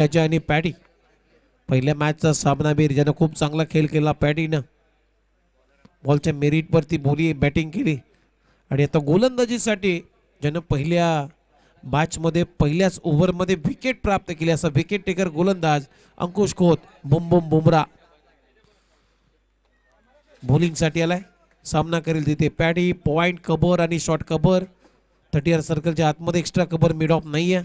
आणि पॅडी पहिल्या मॅचचा सामना बीर ज्यानं खूप चांगला खेळ केला पॅडीनं बॉलच्या मेरिटवरती बोली बॅटिंग केली आणि आता गोलंदाजीसाठी ज्यानं पहिल्या मॅचमध्ये पहिल्याच ओव्हरमध्ये विकेट प्राप्त केली असा विकेट टेकर गोलंदाज अंकुश खोत बुम बुम बुमरा बॉलिंगसाठी आलाय सामना करेल तिथे पॅडी पॉइंट कव्हर आणि शॉर्ट कव्हर 30 सर्कलच्या आतमध्ये एक्स्ट्रा कव्हर मिड ऑफ नाहीये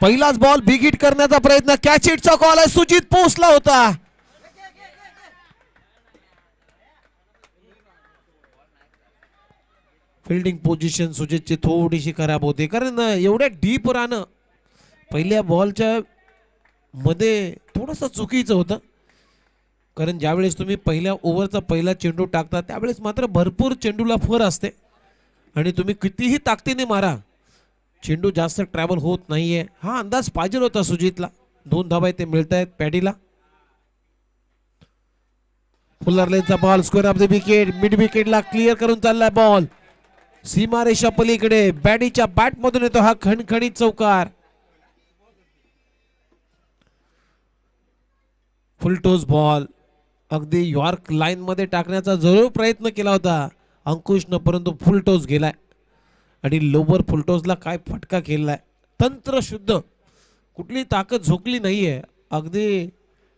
पहिलाच बॉल बिग हिट करण्याचा प्रयत्न कॅच हिटचा कॉल आहे सुजित पोहोचला होता फिल्डिंग पोझिशन सुजितची थोडीशी खराब होते कारण एवढ्या डीप राहणं पहिल्या बॉलच्या मध्ये थोडंसं चुकीचं होतं कारण ज्यावेळेस तुम्ही पहिल्या ओव्हरचा पहिला चेंडू टाकता त्यावेळेस मात्र भरपूर चेंडूला फर असते आणि तुम्ही कितीही ताकदीने मारा चेंडू जास्त ट्रॅव्हल होत नाहीये हा अंदाज पाहिजे होता सुजितला 2 धावा ते मिळत आहेत पॅडीला फुलर लेनचा ball square of the wicket mid विकेटला क्लिअर करून चाललाय बॉल सीमारेषा पलीकडे बॅडीच्या बॅट मधून येतो हा खणखणीत चौकार फुलटोस बॉल अगदी यॉर्क लाईन मध्ये टाकण्याचा जरूर प्रयत्न केला होता अंकुशनं परंतु फुलटोस गेलाय आणि लोवर फुलटोसला काय फटका केलाय तंत्र शुद्ध कुठली ताकद झोकली नाहीये अगदी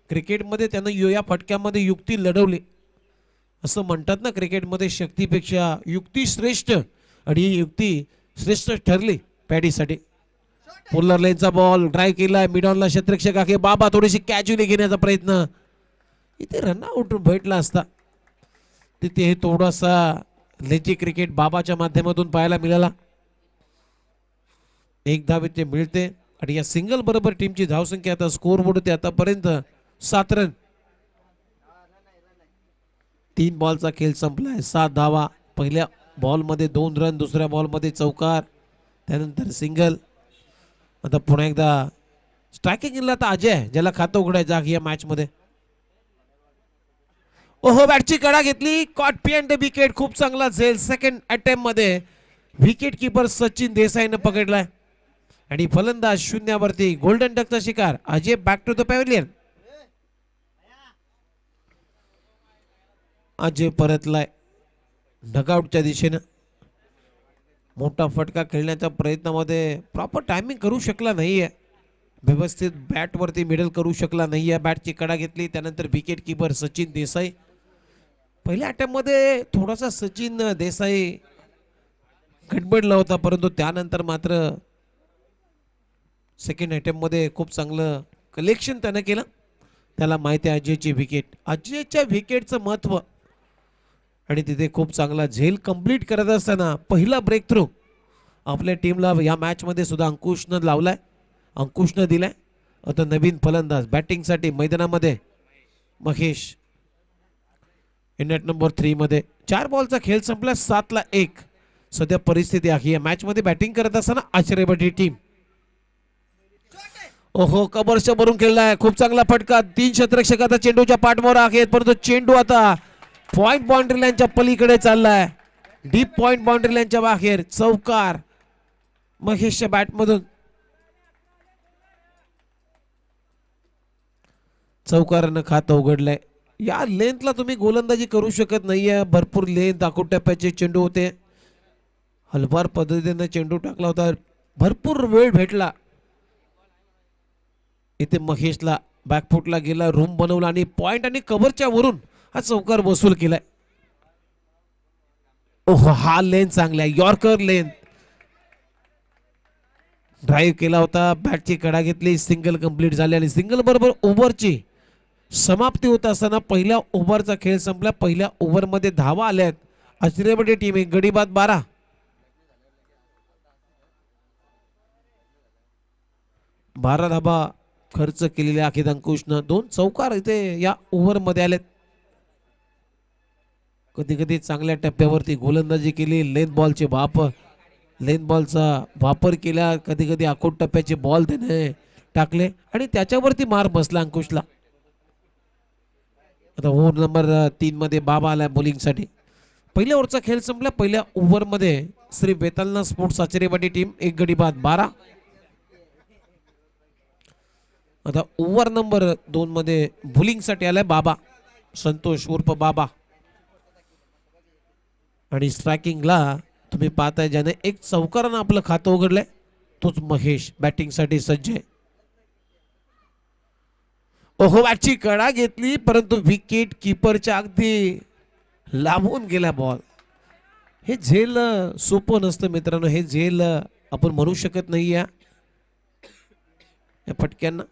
क्रिकेटमध्ये त्यानं या फटक्यामध्ये युक्ती लढवली असं म्हणतात ना क्रिकेटमध्ये शक्तीपेक्षा युक्ती श्रेष्ठ आणि ही युक्ती श्रेष्ठ ठरली पॅडीसाठी पोलर लेनचा बॉल ड्राईव्ह केलाय मिडॉनला क्षेत्ररक्षक आहे बाबा थोडीशी कॅज्युअली घेण्याचा प्रयत्न इथे रनआउट भेटला असता तिथे हे थोडासा लेची क्रिकेट बाबाच्या माध्यमातून पाहायला मिळाला एक धाव इथे मिळते आणि या सिंगल बरोबर टीमची धावसंख्या आता स्कोर बोर्ड होते आतापर्यंत 7 रन 3 बॉलचा खेळ संपलाय 7 धावा पहिल्या बॉल मध्ये 2 रन दुसऱ्या बॉल मध्ये चौकार त्यानंतर सिंगल आता पुन्हा एकदा स्ट्रायकिंगला आता अजय ज्याला खातं उघडायचं आहे या मॅच मध्ये ओहो बॅटची कडा घेतली कॉट पिएंड विकेट खूप चांगला झेल सेकंड अटेम्प्ट मध्ये विकेट कीपर सचिन देसाईने पकडलाय आणि फलंदाज शून्यावरती गोल्डन डकचा शिकार Ajay back to the pavilion Ajay परतलाय डगआउटच्या दिशेनं मोठा फटका खेळण्याच्या प्रयत्नामध्ये प्रॉपर टायमिंग करू शकला नाहीये व्यवस्थित बॅट वरती मिडल करू शकला नाहीये बॅटची कडा घेतली त्यानंतर विकेट कीपर सचिन देसाई पहिल्या अटेम्प्ट मध्ये थोडासा सचिन देसाई गडबडला होता परंतु त्यानंतर मात्र सेकंड अटेम्प्ट मध्ये खूप चांगलं कलेक्शन त्याने केलं त्याला माहिती आहे अजयची विकेट अजयच्या विकेटचं महत्व आणि तिथे खूप चांगला झेल कंप्लीट करत असताना पहिला ब्रेक थ्रू आपल्या टीमला या मॅच मध्ये सुद्धा अंकुशनं लावलाय अंकुशनं दिलाय आता नवीन फलंदाज बॅटिंगसाठी मैदानामध्ये महेश नेट नंबर 3 मध्ये 4 बॉलचा खेळ संपला 7-1 सध्या परिस्थिती आहे या मॅच मध्ये बॅटिंग करत असताना आश्चर्यवादी टीम ओहो कबरच्या भरून खेळलाय खूप चांगला फटका 3 क्षेत्ररक्षक आता चेंडूच्या पाठमोर आहेत परंतु चेंडू आता पॉइंट बाउंड्री लाईनच्या पलीकडे चाललाय डीप पॉइंट बाउंड्री लाईनच्या बाहेर चौकार महेशच्या बॅट मधून चौकारानं खातं उघडलंय या लेंथला तुम्ही गोलंदाजी करू शकत नाहीये भरपूर लेंथ आखूड टप्प्याचे चेंडू होते हलवार पद्धतीने चेंडू टाकला होता भरपूर वेळ भेटला इथे महेशला बॅकफुटला गेला रूम बनवला आणि पॉइंट आणि कव्हरच्या वरून हा चौकार वसूल केलाय ओह हा लेन चांगला यॉर्कर लेन ड्राईव्ह केला होता बॅटची कडा घेतली सिंगल कंप्लीट झाली आणि सिंगल बरोबर ओव्हरची समाप्ती होत असताना पहिल्या ओव्हरचा खेळ संपला पहिल्या ओव्हर मध्ये धावा आल्यात आश्चर्यवादी टीम आहे गडी बाद 12 धावा खर्च केलेल्या अखित अंकुशनं 2 चौकार इथे या ओव्हर मध्ये आलेत कधी कधी चांगल्या टप्प्यावरती गोलंदाजी केली लेंथ बॉलचा वापर केला कधी कधी आखूड टप्प्याचे बॉल त्याने टाकले आणि त्याच्यावरती मार बसला अंकुशला आता ओव्हर नंबर 3 मध्ये बाबा आलाय बॉलिंग साठी पहिल्या ओव्हरचा खेळ संपला पहिल्या ओव्हर मध्ये श्री बेतालना स्पोर्ट्स आचार्यवाडी टीम 1 गडी बाद 12 आता ओव्हर नंबर 2 मध्ये बॉलिंग साठी आलाय बाबा संतोष उर्फ बाबा. आणि स्ट्रायकिंगला तुम्ही पाहताय ज्याने एक चौकारानं आपलं खातं उघडलंय तोच महेश बॅटिंग साठी सज्ज आहे. ओहो बॅटची कडा घेतली परंतु विकेट किपरच्या अगदी लांबून गेला बॉल. हे झेल सोपं नसतं मित्रांनो. हे झेल आपण म्हणू शकत नाही या फटक्यांना.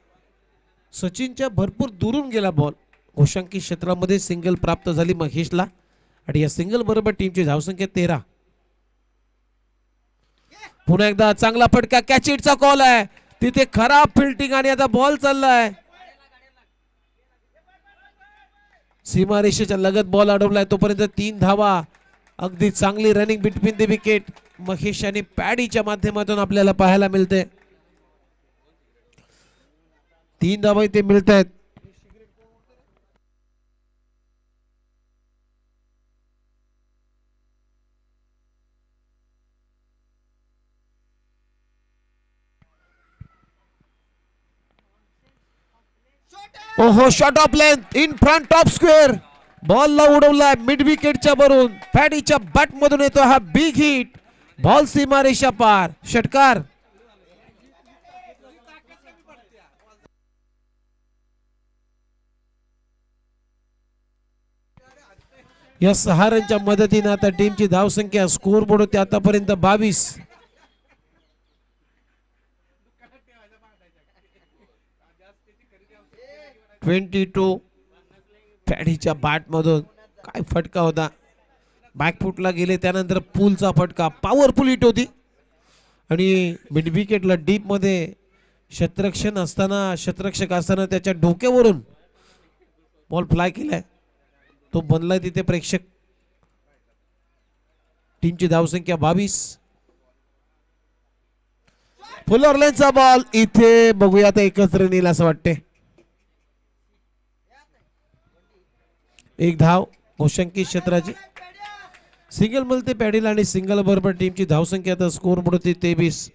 सचिनच्या भरपूर दुरून गेला बॉल. घोषांकी क्षेत्रामध्ये सिंगल प्राप्त झाली महेशला आणि या सिंगल बरोबर टीमची धावसंख्या 13. पुन्हा एकदा चांगला फटका कॅच इटचा कॉल आहे. तिथे खराब फिल्डिंग आणि आता बॉल चाललाय. सीमारेषेच्या लगत बॉल अडवलाय तोपर्यंत 3 धावा. अगदी चांगली running between the wicket Mahesh आणि पॅडीच्या माध्यमातून आपल्याला पाहायला मिळते. 3 धावा इथे मिळत आहेत. ओहो shot of length in front of square. Ball ला उडवलाय मिड विकेटच्या वरून. पॅडीच्या बॅट मधून येतो हा बिग हिट. बॉल सीमारेषा पार. षटकार. या 6 रनच्या मदतीने आता टीमची धावसंख्या स्कोर बोर्ड होते आतापर्यंत 22. पॅडीच्या बॅट मधून काय फटका होता. बॅकफुटला गेले त्यानंतर पुलचा फटका पॉवरफुल हिट होती आणि मिड विकेटला डीप मध्ये शतरक्षक असताना त्याच्या डोक्यावरून बॉल फ्लाय केलाय. तो बनलाय तिथे प्रेक्षक. टीमची धावसंख्या 22. फुल ऑर्लेनचा बॉल इथे बघूया आता एकच रन येईल असं वाटते. एक धाव घोषांकी क्षेत्राची. सिंगल मिळते पॅडीला आणि सिंगल बरोबर टीमची धावसंख्या आता स्कोर बोर्ड 23.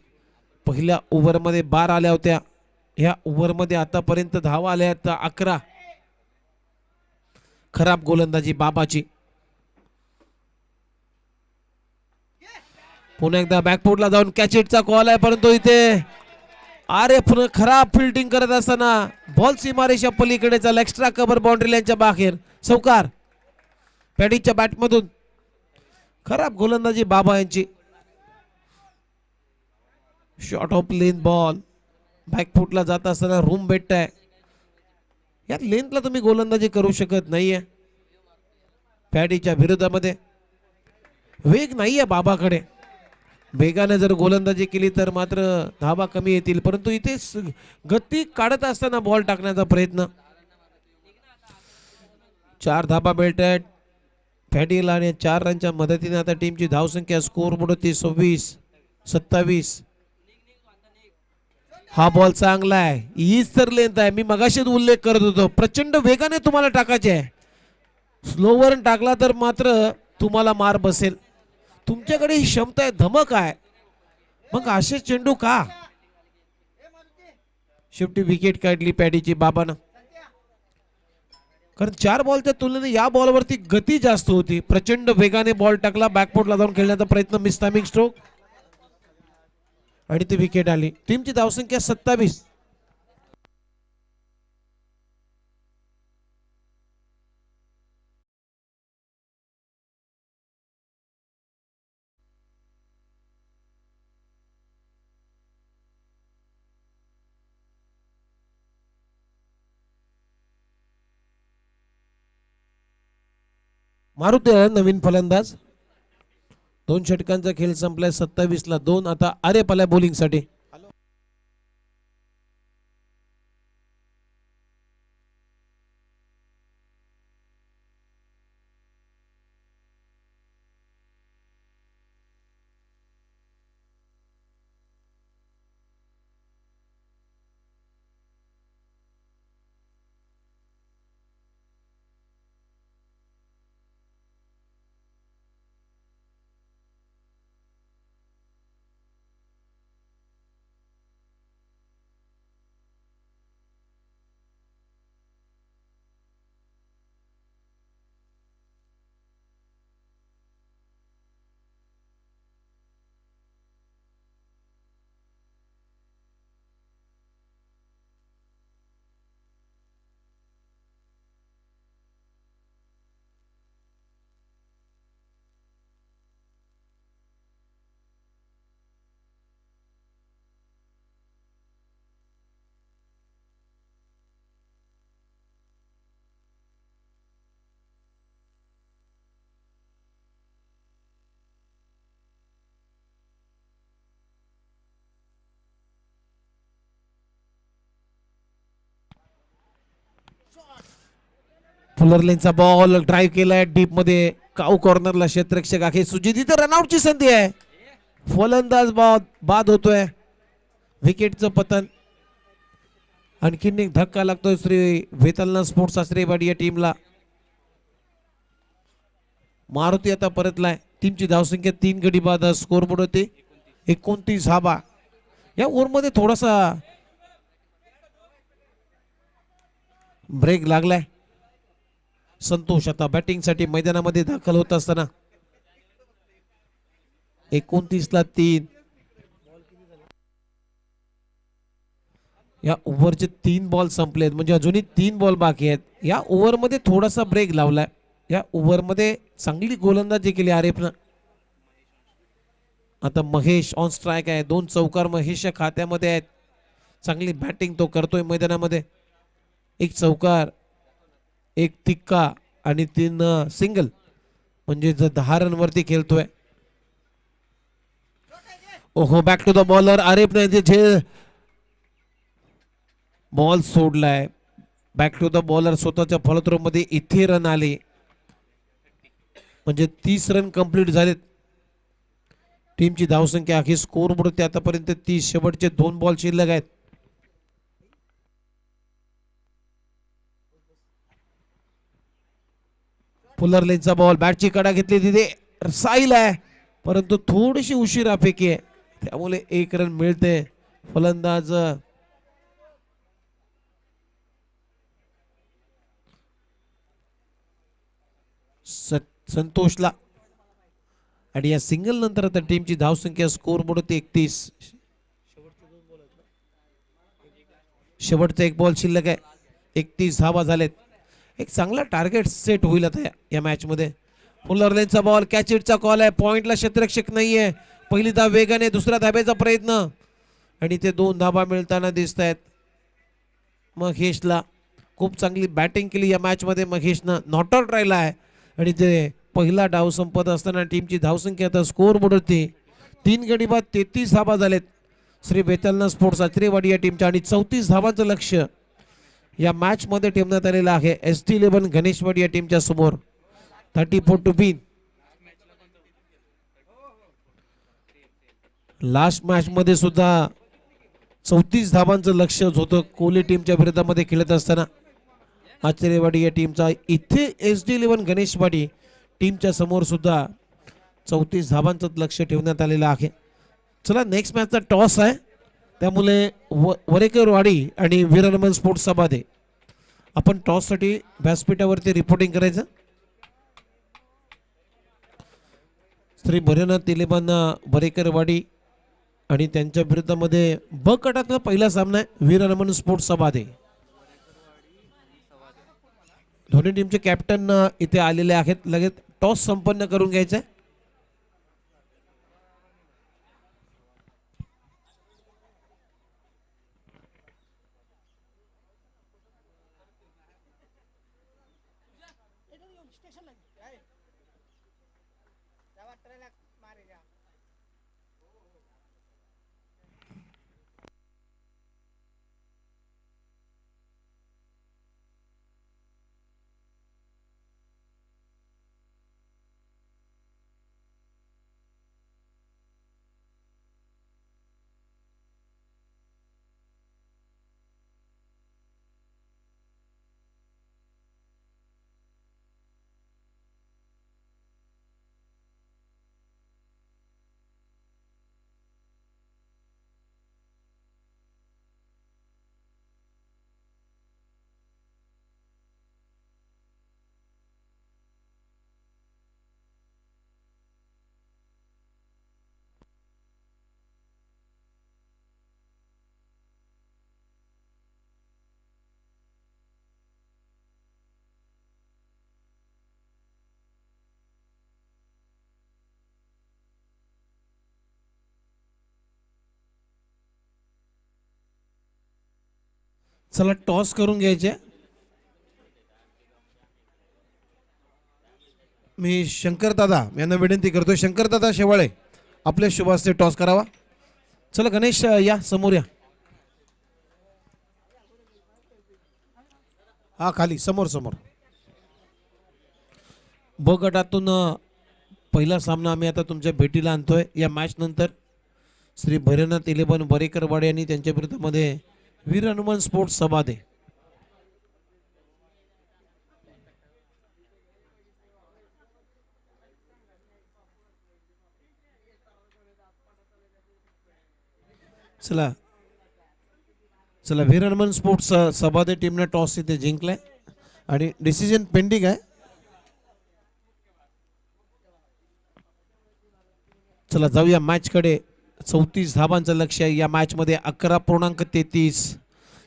पहिल्या ओव्हर मध्ये 12 आल्या होत्या. ह्या ओव्हर मध्ये आतापर्यंत धावा आल्या आहेत 11. खराब गोलंदाजी बाबाची. पुन्हा एकदा बॅकफुटला जाऊन कॅच इटचा कॉल आहे परंतु इथे पुन्हा खराब फिल्डिंग करत असताना बॉल सीमारेषा पलीकडे चालला. एक्स्ट्रा कव्हर बाउंड्री लाईनच्या बाहेर. चौकार. पॅडीच्या बॅटमधून खराब गोलंदाजी बाबा यांची. शॉर्ट ऑफ लेन बॉल बॅकफुटला जात असताना रूम भेटताय. या लेंथला तुम्ही गोलंदाजी करू शकत नाहीये. पॅडीच्या विरोधामध्ये वेग नाहीये बाबाकडे. वेगाने जर गोलंदाजी केली तर मात्र धावा कमी येतील परंतु इथे गती काढत असताना बॉल टाकण्याचा प्रयत्न. 4 धाबा मिळत आहेत पॅडीला आणि 4 रनच्या मदतीने आता टीमची धावसंख्या स्कोर बोर्ड 27. हा बॉल चांगला आहे. हीच तर लेंथ आहे. मी मगाशीच उल्लेख करत होतो. प्रचंड वेगाने तुम्हाला टाकायचे आहे. स्लोवर टाकला तर मात्र तुम्हाला मार बसेल. तुमच्याकडे ही क्षमता आहे धमक आहे मग असे चेंडू का. शेवटी विकेट काढली पॅडीची बाबानं. कारण 4 बॉलच्या तुलनेने या बॉलवरती गती जास्त होती. प्रचंड वेगाने बॉल टाकला. बॅकफुटला जाऊन खेळण्याचा प्रयत्न. मिस टायमिंग स्ट्रोक आणि ती विकेट आली. टीमची धावसंख्या 27. मारुती नवीन फलंदाज. 2 षटकांचा खेळ संपलाय. 27 ला 2. आता आरेफ आलाय बॉलिंग साठी. फुलर लेनचा बॉल ड्राईव्ह केलाय डीप मध्ये, काऊ कॉर्नरला क्षेत्ररक्षक आहे सुजित, इथं रनआउटची संधी आहे. फलंदाज बाद होतोय, विकेटचं पतन. आणखीन एक धक्का लागतोय श्री वेतालना स्पोर्ट्स सासरेवाडी या टीमला. मारुती आता परतलाय. टीमची धावसंख्या 3 गडी बाद, स्कोर बोर्ड होते 29 धावा. या ओव्हरमध्ये थोडासा ब्रेक लागलाय. संतोष आता बॅटिंग साठी मैदानामध्ये दाखल होत असताना 29 ला 3. या ओव्हरचे 3 बॉल संपलेत, म्हणजे अजूनही 3 बॉल बाकी आहेत. या ओव्हरमध्ये थोडासा ब्रेक लावलाय. या ओव्हरमध्ये चांगली गोलंदाजी केली आरेफनं. आता महेश ऑन स्ट्राईक आहे. 2 चौकार महेशच्या खात्यामध्ये आहेत. चांगली बॅटिंग तो करतोय मैदानामध्ये. 1 चौकार, 1 तिक्का आणि 3 सिंगल, म्हणजे 10 रन वरती खेळतोय. ओहो, बॅक टू द बॉलर. आरेफने जे बॉल सोडलाय, बॅक टू द बॉलर. स्वतःच्या फलद्रूमध्ये इथे रन आले, म्हणजे 30 रन कंप्लीट झालेत. टीमची धावसंख्या आहे स्कोर बोर्ड आतापर्यंत 30. शेवटचे 2 बॉल शिल्लक आहेत. फुलर लेनचा बॉल, बॅटची कडा घेतली तिथे साईल आहे, परंतु थोडीशी उशिरा फेकी आहे, त्यामुळे 1 रन मिळते. फलंदाज संतोषला. आणि या सिंगल नंतर आता टीमची धावसंख्या स्कोर बोर्ड होते 31. शेवटचा 1 बॉल शिल्लक आहे. 31 धावा झालेत. एक चांगला टार्गेट सेट होईल आता या मॅच मध्ये. फुलर लेनचा बॉल, कॅच इटचा कॉल आहे. पॉइंटला क्षेत्ररक्षक नाहीये. पहिली धाव वेगाने, दुसऱ्या धाब्याचा प्रयत्न, आणि ते 2 धाबा मिळताना दिसत आहेत महेशला. खूप चांगली बॅटिंग केली या मॅच मध्ये महेशनं. नॉट आउट राहिला आहे, आणि ते पहिला डाव संपत असताना टीमची धावसंख्या आता स्कोर बोर्डवरती 3 गडी बाद 33 धाबा झालेत श्री वेतालना स्पोर्ट्स आचरेवाडी या टीमच्या. आणि 34 धावांचं लक्ष या मॅच मध्ये ठेवण्यात आलेलं आहे ST11 गणेशवाडी या टीमच्या समोर. 34 to win. लास्ट मॅच मध्ये सुद्धा 34 धावांचं लक्ष होतं कोहली टीमच्या विरोधामध्ये खेळत असताना. आचरेवाडी या टीमचा इथे ST11 गणेशवाडी टीमच्या समोर सुद्धा 34 धावांचं लक्ष ठेवण्यात आलेलं आहे. चला, नेक्स्ट मॅचचा टॉस आहे, त्यामुळे वरेकरवाडी आणि वीररमन स्पोर्ट्स सभादे आपण टॉस साठी व्यासपीठावरती रिपोर्टिंग करायचं. श्री भैरवनाथ तिलेबान वरेकरवाडी आणि त्यांच्या विरुद्धामध्ये ब गटातला पहिला सामना आहे वीररमन स्पोर्ट्स सभादे. दोन्ही टीमचे कॅप्टन इथे आलेले आहेत. लगेच टॉस संपन्न करून घ्यायचा आहे. चला, टॉस करून घ्यायचे. मी शंकर दादा यांना विनंती करतोय, शंकर दादा शेवाळे आपल्या शुभ हस्ते टॉस करावा. चला गणेश, या समोर या. हा, खाली समोर समोर. ब गटातून पहिला सामना आम्ही आता तुमच्या भेटीला आणतोय. या मॅच नंतर श्री भैरवनाथ 11 बरेकरवाडी आणि त्यांच्या विरुद्धमध्ये वीर हनुमान स्पोर्ट्स सबादे. चला चला वीर हनुमान स्पोर्ट्स सबादे टीमने टॉस इथे जिंकलाय आणि डिसिजन पेंडिंग आहे. चला जाऊया मॅच कडे. 34 धावांचं लक्ष आहे या मॅच मध्ये. 11.33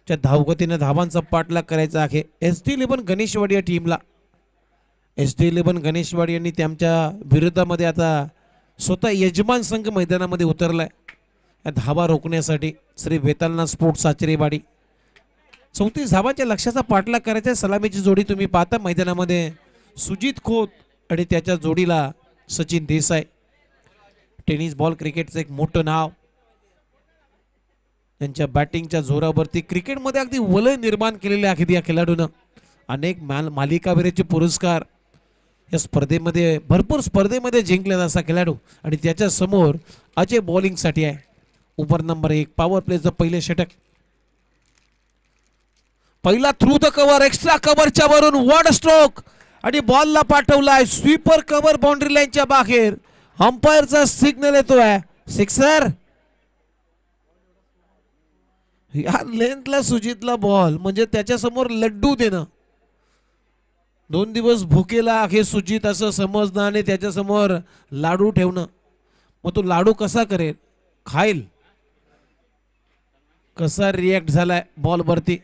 च्या धावगतीने धावांचा पाठलाग करायचा आहे SD11 गणेशवाडी या टीमला. SD11 गणेशवाडी यांनी त्यांच्या विरोधामध्ये आता स्वतः यजमान संघ मैदानामध्ये उतरलाय या धावा रोखण्यासाठी. श्री वेतालनाथ स्पोर्ट्स आचरेवाडी 34 धावांच्या लक्ष्याचा पाठलाग करायचा. सलामीची जोडी तुम्ही पाहता मैदानामध्ये. सुजित खोत आणि त्याच्या जोडीला सचिन देसाई. टेनिस बॉल क्रिकेटचं एक मोठं नाव. त्यांच्या बॅटिंगच्या जोरावरती क्रिकेटमध्ये अगदी वलय निर्माण केलेले आहेत या खेळाडूनं. अनेक मालिकावीराचे पुरस्कार या स्पर्धेमध्ये भरपूर स्पर्धेमध्ये जिंकलेला असा खेळाडू. आणि त्याच्या समोर अजय बॉलिंगसाठी आहे. ओव्हर नंबर 1 पॉवर प्लेचं पहिले षटक. पहिला थ्रू द कव्हर एक्स्ट्रा कव्हरच्या वरून वॉड स्ट्रोक आणि बॉलला पाठवलाय स्वीपर कव्हर बाउंड्री लाईनच्या बाहेर. अंपायरचा सिग्नल येतोय सिक्सर. या लेंथला सुजितला बॉल म्हणजे त्याच्या समोर लड्डू देणं. 2 दिवस भुकेला आहे सुजित असं समजणं आणि त्याच्या समोर लाडू ठेवणं. मग तो लाडू कसा करेल, खाईल कसा रिॲक्ट झालाय बॉल वरती.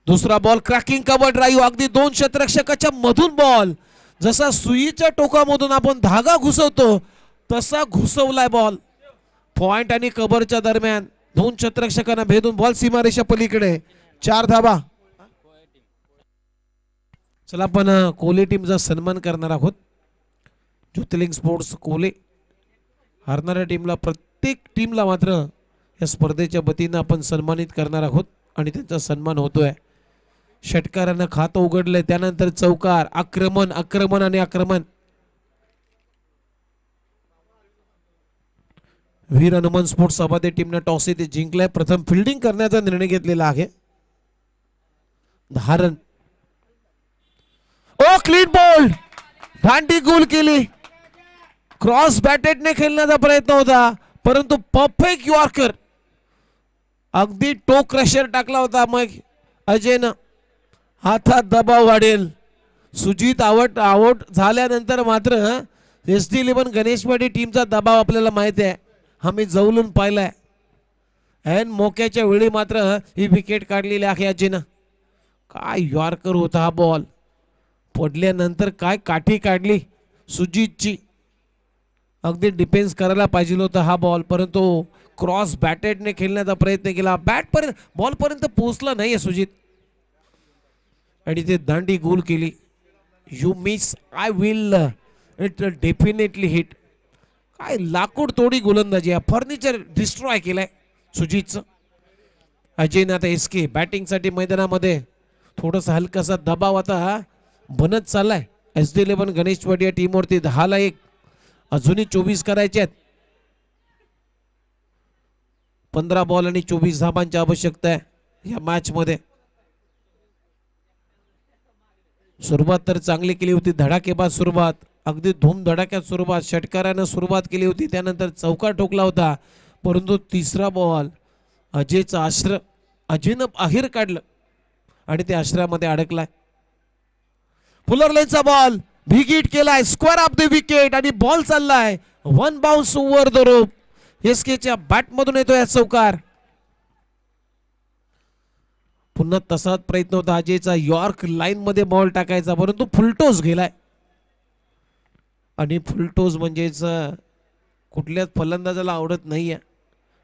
दुसरा बॉल क्रॅकिंग कव्हर ड्राईव्ह. अगदी 2 क्षेत्ररक्षकाच्या मधून बॉल जसा सुईच्या टोकामधून आपण धागा घुसवतो तसा घुसवलाय बॉल. पॉइंट आणि कव्हरच्या दरम्यान 2 क्षेत्ररक्षकांना भेदून बॉल सीमारेषा पलीकडे. 4 धावा. चला आपण कोले टीमचा सन्मान करणार आहोत. ज्योतिर्लिंग स्पोर्ट्स कोले हारणाऱ्या टीमला प्रत्येक टीमला मात्र या स्पर्धेच्या वतीनं आपण सन्मानित करणार आहोत आणि त्यांचा सन्मान होतोय. षटकारानं खातं उघडलंय त्यानंतर चौकार. आक्रमण आक्रमण आणि आक्रमण. वीर हनुमान स्पोर्ट्स सबादे टीमने टॉस इथे जिंकलाय. प्रथम फिल्डिंग करण्याचा निर्णय घेतलेला आहे. धारण ओ क्लीन बॉल. दांडी गोल केली. क्रॉस बॅटेडने खेळण्याचा प्रयत्न होता परंतु परफेक्ट यॉर्कर. अगदी टो क्रशर टाकला होता. मग अजयनं हातात दबाव वाढेल. सुजित आउट झाल्यानंतर मात्र SD11 गणेशवाडी टीमचा दबाव आपल्याला माहिती आहे. आम्ही जवळून पाहिलाय. ऐन मोक्याच्या वेळी मात्र ही विकेट काढलेली आहे अजयनं. काय यॉर्कर होता हा बॉल. पडल्यानंतर काय काठी काढली सुजितची. अगदी डिफेन्स करायला पाहिजे होता हा बॉल परंतु क्रॉस बॅटेडने खेळण्याचा प्रयत्न केला. बॉल पर्यंत पोहोचला नाही सुजित आणि ते दांडी गोल केली. You miss I will it definitely hit. काय लाकूड तोडी गोलंदाजी. फर्निचर डिस्ट्रॉय केलाय सुजितचं. अजयने आता एसके बॅटिंगसाठी मैदानामध्ये. थोडासा हलकासा दबाव आता बनत चाललाय SD11 गणेशवाडी या टीमवरती. 10-1 अजूनही 24 करायचे आहेत. 15 बॉल आणि 24 धावांची आवश्यकता आहे या मॅच मध्ये. सुरुवात तर चांगली केली होती. धडाकेबाज सुरुवात. अगदी धूमधडाक्यात सुरुवात. षटकारानं सुरुवात केली होती त्यानंतर चौकार ठोकला होता परंतु तिसरा बॉल अजयचा आश्रय अजयनं बाहेर काढलं आणि ते आश्रयामध्ये अडकलाय. फुलर लेनचा बॉल भिगीट केलाय. स्क्वेअर ऑफ द विकेट आणि बॉल चाललाय 1 बाउन्स ओव्हर द रोप. एसकेच्या बॅट मधून येतोय चौकार. पुन्हा तसाच प्रयत्न होता अजयचा. यॉर्क लाईन मध्ये बॉल टाकायचा परंतु फुलटोस गेलाय. आणि फुलटोस म्हणजेच कुठल्याच फलंदाजाला आवडत नाहीये.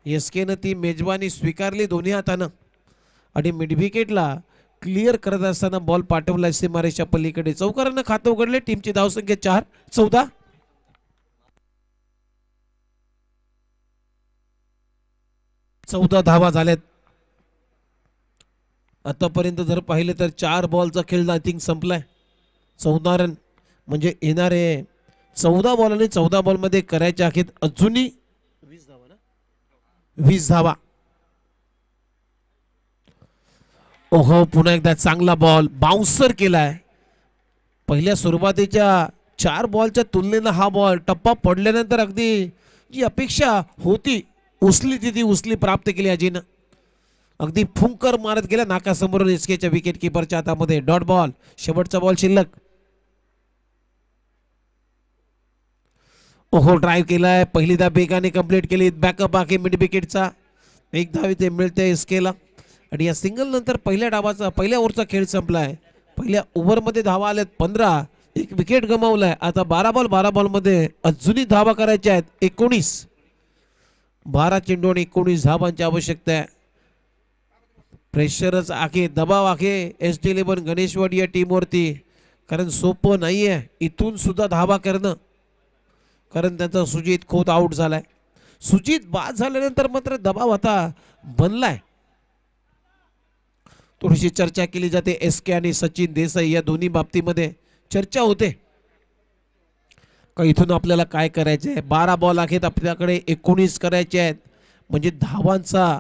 एसकेनं ती मेजबानी स्वीकारली दोन्ही हातानं आणि मिड विकेटला क्लिअर करत असताना बॉल पाठवला सीमारेषा पलीकडे. चौकारानं खातं उघडले. टीमची धावसंख्या 4-14. 14 धावा झाल्यात. आतापर्यंत जर पाहिले तर 4 बॉलचा खेळ आय थिंक संपलाय. 14 रन म्हणजे येणारे 14 बॉल आणि 14 बॉल मध्ये करायचे आहेत अजूनही 20 धावा ना, 20 धावा. ओहो, पुन्हा एकदा चांगला बॉल बाउन्सर केलाय. पहिल्या सुरुवातीच्या 4 बॉलच्या तुलनेनं हा बॉल टप्पा पडल्यानंतर अगदी जी अपेक्षा होती उचली ती उचली प्राप्त केली अजिनं. अगदी फुंकर मारत गेला नाकासमोरून एसकेच्या विकेट किपरच्या हातामध्ये. डॉट बॉल, शेवटचा बॉल शिल्लक. ओहो, ड्राईव्ह केलाय, पहिली धाव बेगाने कंप्लीट केली. बॅकअप आहे मिड विकेटचा, एक धाव इथे मिळते एसकेला. आणि या सिंगल नंतर पहिल्या ओव्हरचा खेळ संपलाय. पहिल्या ओव्हरमध्ये धावा आल्यात 15, एक विकेट गमावलाय. आता 12 बॉल मध्ये अजूनही धावा करायच्या आहेत 19. 12 चेंडू आणि 19 धावांची आवश्यकता आहे. प्रेशरच आहे, दबाव आहे SG11 गणेशवाडी या टीमवरती, कारण सोपं नाहीये इथून सुद्धा धावा करणं. कारण त्यांचा सुजित खोत आउट झालाय. सुजित बाद झाल्यानंतर मात्र दबाव आता बनलाय. थोडीशी चर्चा केली जाते SK आणि सचिन देसाई या दोन्ही बाबतीमध्ये चर्चा होते का इथून आपल्याला काय करायचे आहे. 12 बॉल आहेत आपल्याकडे, 19 करायचे आहेत. म्हणजे धावांचा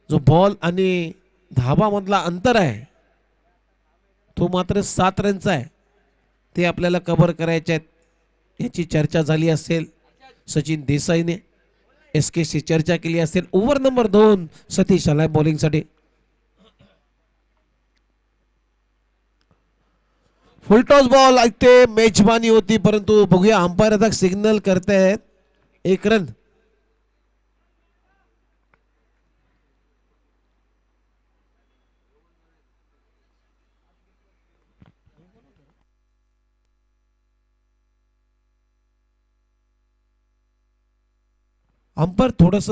जो बॉल आणि धावा मधला अंतर आहे तो मात्र 7 रनचा आहे. ते आपल्याला कव्हर करायचे आहेत याची चर्चा झाली असेल. सचिन देसाईने SKशी चर्चा केली असेल. ओव्हर नंबर 2 सतीश आलाय बॉलिंगसाठी. फुलटॉस बॉल ऐकते, मेजबानी होती, परंतु बघूया अंपायर आता सिग्नल करतायत 1 रन. अंपायर थोडस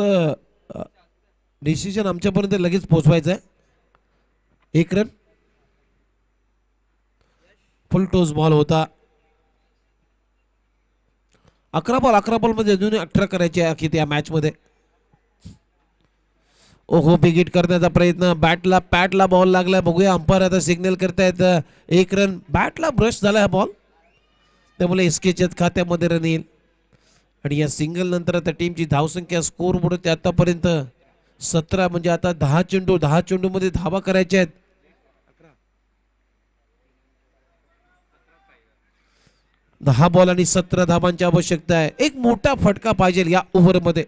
डिसिजन आमच्यापर्यंत लगेच पोहोचवायचं आहे. 1 रन. फुल टॉस बॉल होता. 11 बॉल मध्ये अजून 18 करायचे आहे या मॅच मध्ये. ओहो, बिगिट करण्याचा प्रयत्न, पॅटला बॉल लागला. बघूया अंपायर आता सिग्नल करतायत 1 रन. बॅटला ब्रश झाला हा बॉल, त्यामुळे एसकेच्या खात्यामध्ये रन येईल. आणि या सिंगल नंतर आता टीमची धावसंख्या स्कोर बोर्ड आतापर्यंत 17, म्हणजे आता 10 चेंडू मध्ये धावा करायच्या आहेत. 10 बॉल आणि 17 धावांची आवश्यकता आहे. एक मोठा फटका पाहिजे या ओव्हर मध्ये.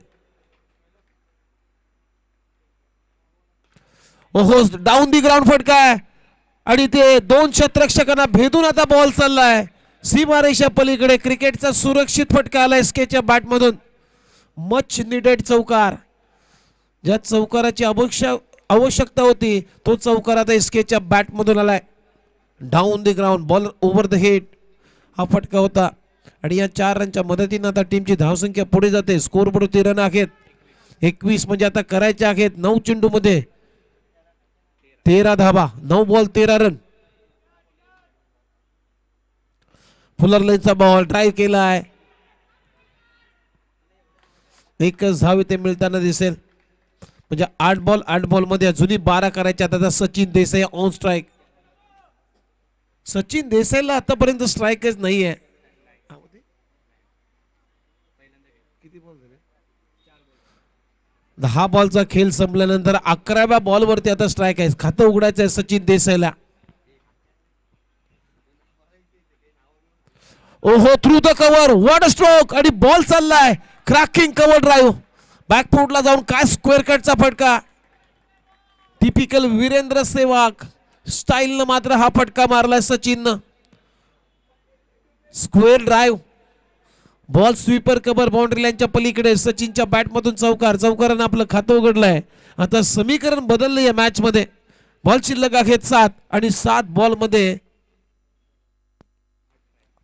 ओहो, डाऊन दी ग्राउंड फटका आहे आणि ते 2 शतरक्षकांना भेदून आता बॉल चाललाय सीमारेषा पलीकडे. क्रिकेटचा सुरक्षित फटका आला एसकेच्या बॅट मधून. मच निडेड चौकार, ज्या चौकाराची आवश्यकता होती तो चौकार आता एसकेच्या बॅट मधून आलाय. Down the ground, ball over the head हा फटका होता. आणि या 4 रनच्या मदतीने आता टीमची धावसंख्या पुढे जाते. स्कोर बोर्ड 13 रन आहेत. 21 म्हणजे आता करायचे आहेत 9 चेंडू मध्ये 13 धावा. 9 बॉल 13 रन. फुलरलेनचा बॉल ड्राईव्ह केलाय. एकच धाव इथे मिळताना दिसेल. म्हणजे 8 बॉल मध्ये अजूनही 12 करायचे. आता सचिन देसाई ऑन स्ट्राईक. सचिन देसाईला आतापर्यंत स्ट्राईकच नाहीये. 10 बॉलचा खेळ संपल्यानंतर 11व्या बॉलवरती आता स्ट्राईक आहे. खातं उघडायचं आहे सचिन देसाईला. ओहो, through the cover, what a stroke. आणि बॉल चाललाय क्रॅकिंग कव्हर ड्राईव्ह. बॅकफुटला जाऊन काय स्क्वेअर कटचा फटका. टिपिकल वीरेंद्र सेहवाग स्टाईलनं मात्र हा फटका मारलाय सचिननं. Square drive, ball sweeper cover boundary लाईनच्या पलीकडे. सचिनच्या बॅट मधून चौकारानं आपलं खातं उघडलंय. आता समीकरण बदललं या मॅच मध्ये. बॉल शिल्लक आहेत 7 आणि 7 बॉल मध्ये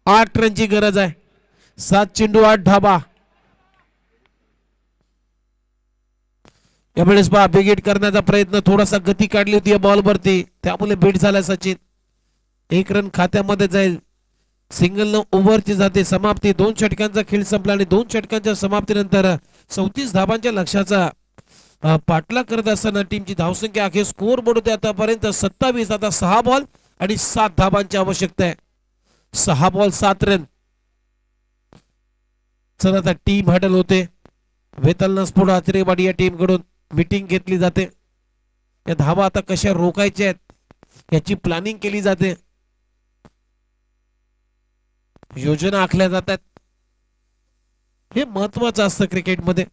8 रनची गरज आहे. 7 चेंडू 8 धाबा. यावेळेस बिगिट करण्याचा प्रयत्न, थोडासा गती काढली होती या बॉल वरती, त्यामुळे बीट झाला सचिन. 1 रन खात्यामध्ये जाईल. सिंगल न ओव्हरची जाते समाप्ती. 2 षटकांचा खेळ संपला आणि 2 षटकांच्या समाप्तीनंतर 34 धाबांच्या लक्ष्याचा पाठलाग करत असताना टीमची धावसंख्या अखेर स्कोर बोर्ड होते आतापर्यंत 27. आता 6 बॉल आणि 7 धाबांची आवश्यकता आहे. 6 बॉल 7 रन. चला आता टीम हॅडल होते. वेतालना स्पोर्ट आचरेवाडी या टीम कडून मीटिंग घेतली जाते. या धावा आता कशा रोखायच्या आहेत याची प्लॅनिंग केली जाते. योजना आखल्या जातात. हे महत्वाचं असतं क्रिकेटमध्ये.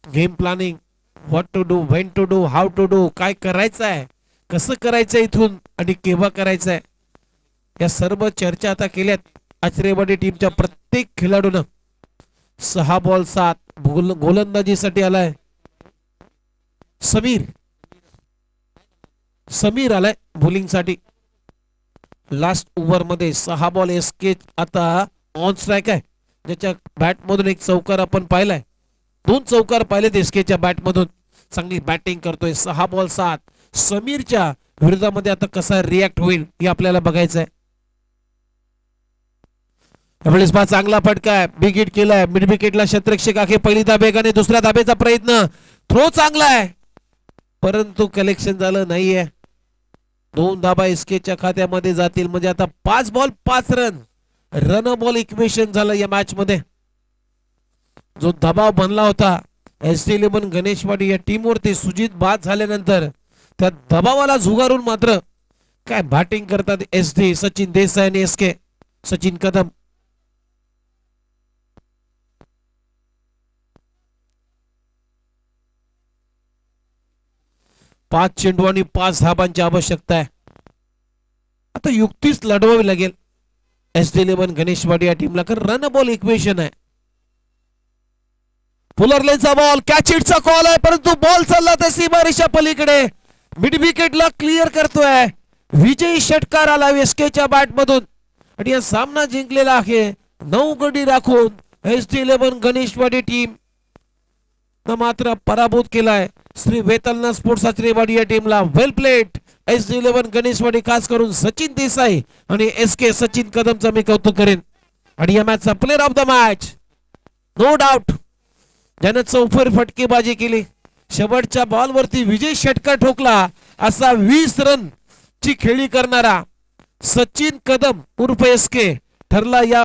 Game planning, what to do, when to do, how to do, काय करायचं आहे, कसं करायचं इथून आणि केव्हा करायचं आहे, या सर्व चर्चा आता केल्यात आचरेवाडी टीमच्या प्रत्येक खेळाडूनं. 6 बॉल 7. गोलंदाजीसाठी आलाय समीर आलाय बॉलिंग साठी. लास्ट ओव्हर मध्ये 6 बॉल एसके आता ऑन स्ट्राईक आहे, ज्याच्या बॅट मधून एक चौकार आपण पाहिलाय. 2 चौकार पाहिलेत एसकेच्या बॅट मधून. चांगली बॅटिंग करतोय. 6 बॉल 7. समीरच्या विरोधामध्ये आता कसा रिॲक्ट होईल हे आपल्याला बघायचं आहे. यावेळेस चांगला फटका आहे. बिग हिट केलाय. मिड विकेटला क्षेत्ररक्षक आखे पहिली धाबेगाने. दुसऱ्या धाबेचा प्रयत्न. थ्रो चांगला आहे परंतु कलेक्शन झालं नाहीये. 2 धाबा एसकेच्या खात्यामध्ये जातील. म्हणजे आता 5 ball 5 run. Run ball equation झालं या मॅच मध्ये. जो दबाव बनला होता SD11 गणेशवाडी या टीम वरती सुजित बाद झाल्यानंतर त्या दबावाला झुगारून मात्र काय बॅटिंग करतात SD सचिन देसाई आणि SK सचिन कदम. 5 चेंडू आणि 5 धाबांची आवश्यकता आहे. आता युक्तीच लढवावी लागेल SD11 गणेशवाडी या टीमला, कारण रन बॉल इक्वेशन आहे. पुलरलेचा बॉल, कॅच हिटचा कॉल आहे परंतु बॉल चालला त्या सीमारेषा पलीकडे. मिड विकेटला क्लिअर करतोय. विजयी षटकार आला एसकेच्या बॅट मधून आणि हा सामना जिंकलेला आहे 9 गडी राखून SD11 गणेशवाडी टीम मात्र पराभूत केलाय श्री वेतालना स्पोर्ट्स आचरेवाडी या टीमला. वेल प्लेड SD11 गणेशवाडी, खास करून सचिन देसाई आणि SK सचिन कदमचा मी कौतुक करेन. आणि या मॅचचा player of the match no doubt ज्यानं चौफर फटकेबाजी केली, शेवटच्या बॉलवरती विजय षटकार ठोकला, असा 20 रन ची खेळी करणारा सचिन कदम उर्फ SK ठरला या